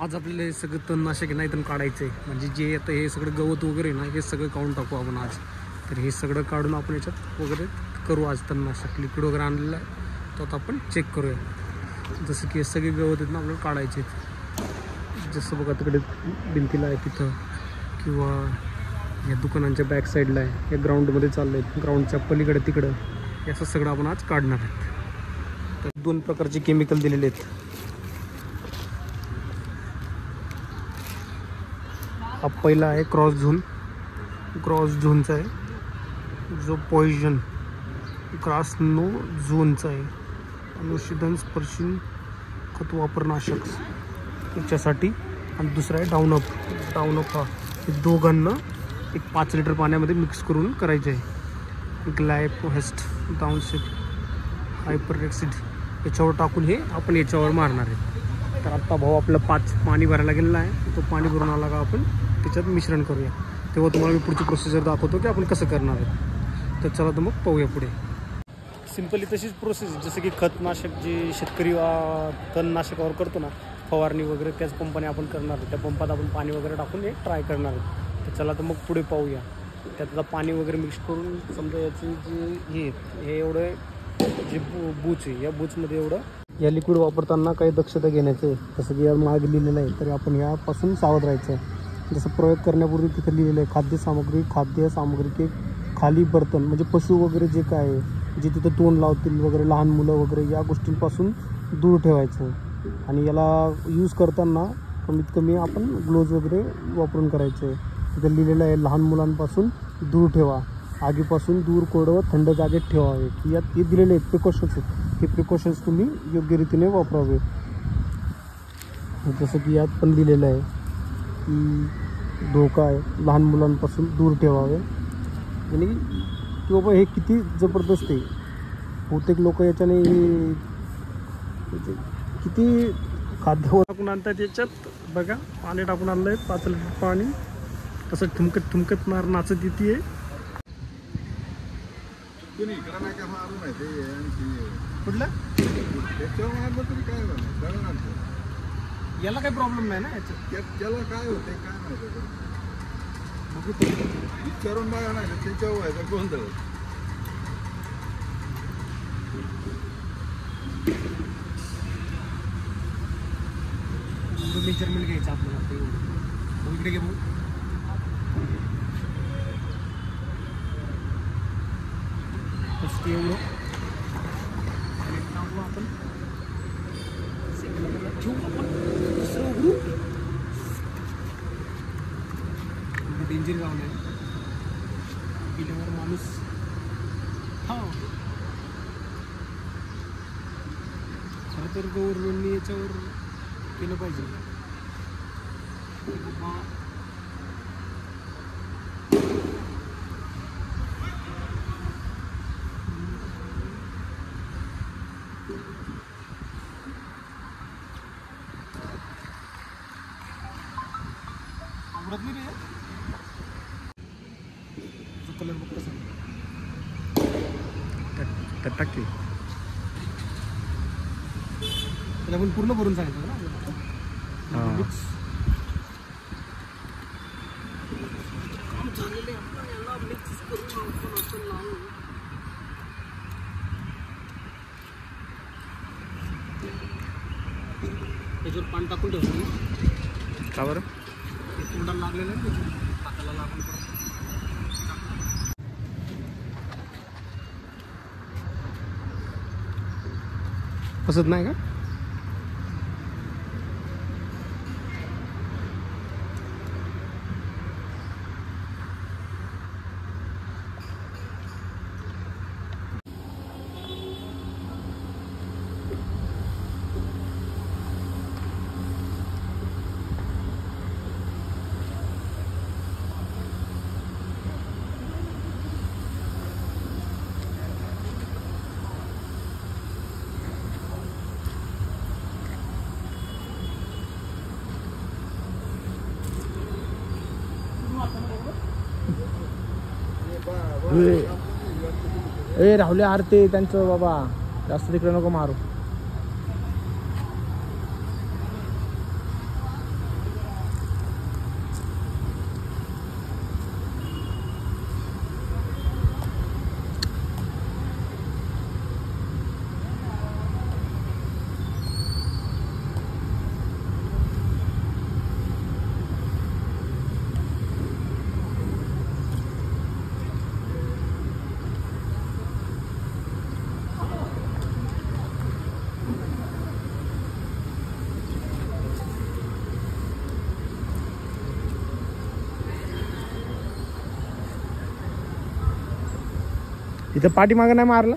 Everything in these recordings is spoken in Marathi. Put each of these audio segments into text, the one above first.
आज आपल्याला हे सगळं तणनाशक नाही तर काढायचं आहे. म्हणजे जे आता हे सगळं गवत वगैरे ना हे सगळं काढून टाकू आपण आज. तर हे सगळं काढून आपण याच्यात वगैरे करू आज तणनाशक लिक्विड वगैरे आणलेलं आहे तो आता आपण चेक करूया. जसं की हे सगळे गवत आहेत ना आपल्याला काढायचे आहेत. जसं बघा तिकडे भिंतीला आहे तिथं किंवा या दुकानांच्या बॅक साईडला आहे, या ग्राउंडमध्ये चाललं आहे, ग्राउंडच्या पलीकडे तिकडं हे असं सगळं आपण आज काढणार आहेत. तर 2 प्रकारचे केमिकल दिलेले आहेत. हा पहिला आहे क्रॉस झोनचा आहे जो पॉइजन ग्रासनो झोनचा आहे. अनुशीलन स्पर्शिन खत वापरनाशक याच्यासाठी. आणि दुसरा आहे डाऊनअप हा. हे दोघांना एक 5 लिटर पाण्यामध्ये मिक्स करून करायचे आहे. ग्लायकोहेस्ट डाऊनशिप हायपरएक्सिड याच्यावर टाकून हे आपण याच्यावर मारणार आहे. तर आत्ता भाऊ आपलं 5 पाणी भरायला गेलेला आहे. तो पाणी भरून आला का आपण त्याच्यात मिश्रण करूया. तेव्हा तुम्हाला मी पुढची प्रोसिजर दाखवतो की आपण कसं करणार आहे. तर चला तर मग पाहूया पुढे. सिंपली तशीच प्रोसेस जसं की खतनाशक जे शेतकरी तणनाशकावर करतो ना फवारणी वगैरे त्याच पंपाने आपण करणार आहे. त्या पंपात आपण पाणी वगैरे टाकून हे ट्राय करणार आहे. तर चला तर मग पुढे पाहूया. त्यातलं पाणी वगैरे मिक्स करून समजा याची जी हे एवढं जे बूच आहे या बूचमध्ये एवढं या लिक्विड वापरताना काही दक्षता घ्यायचं आहे. जसं की या मागे लिहिलेलं आहे तरी आपण यापासून सावध राहायचं आहे. जसं प्रयोग करण्यापूर्वी तिथं लिहिलेलं आहे खाद्य सामग्री के खाली बर्तन म्हणजे पशु वगैरे जे काय आहे जे तिथं तोंड लावतील वगैरे लहान मुलं वगैरे या गोष्टींपासून दूर ठेवायचं. आणि याला यूज करताना कमीत कमी आपण ग्लोव्ज वगैरे वापरून करायचं आहे. तिथं लिहिलेलं आहे लहान मुलांपासून दूर ठेवा, आगीपासून दूर कोरडं व थंड जागेत ठेवावे. यात हे दिलेले आहेत प्रिकॉशन्स आहेत. हे प्रिकॉशन्स तुम्ही योग्य रीतीने वापरावे. जसं की यात पण लिहिलेलं आहे की धोका आहे, लहान मुलांपासून दूर ठेवावे. आणि की बाबा हे किती जबरदस्त आहे. बहुतेक लोक याच्याने किती खाद्य टाकून आणतात याच्यात. बघा पाणी टाकून आणलं आहे 5 लिटर पाणी. तसं ठुमकत नाचत येते. कुठलं याला काही प्रॉब्लेम नाही ना याच्याला काय होते काय माहिती विचारून बघा ना त्याच्यावर व्हायचा गोंधळ. मेजरमेंट घ्यायचं आपल्याला. इकडे घे भाऊ. एवढं आपण ठेवू आपण दुसरं उघडू. डेंजर गावलं आहे गेल्यावर माणूस. हां खरं तर गव्हर्नमेंटने याच्यावर केलं पाहिजे. आवडत नाही रे कलर बघ कसं त्यात टाकते. त्याला आपण पूर्ण भरून सांगितलं ना त्याच्यावर पाणी टाकून ठेवतो. का बरं तोंडाला लागलेलं आहे हाताला लागून फसत नाही का. ए राहुले आरते त्यांचं बाबा जास्त तिकडे नको मारू. इथं पाठीमागं नाही मारलं.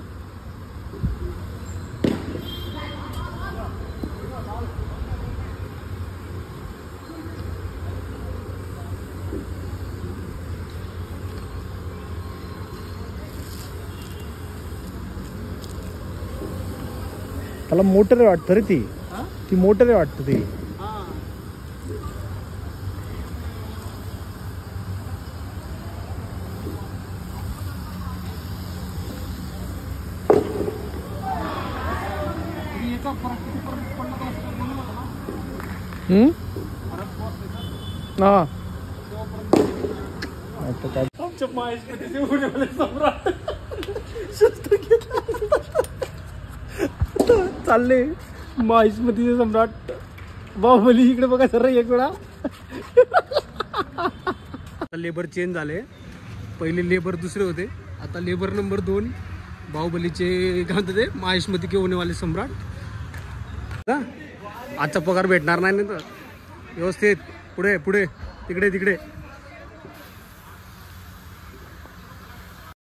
त्याला मोटर आहे वाटतं रे ती मोटर आहे वाटतं ती. हा आमच्या महेशमतीचे उडीवाले सम्राट चालले. महेशमतीचे सम्राट बाहुबली इकडे बघा सर एक वेळा. लेबर चेंज झाले. पहिले लेबर दुसरे होते, आता लेबर नंबर 2 बाहुबलीचे काय म्हणतात ते महेशमती के होनेवाले सम्राट. आजचा पगार भेटणार नाही ना तर व्यवस्थित. पुढे पुढे तिकडे तिकडे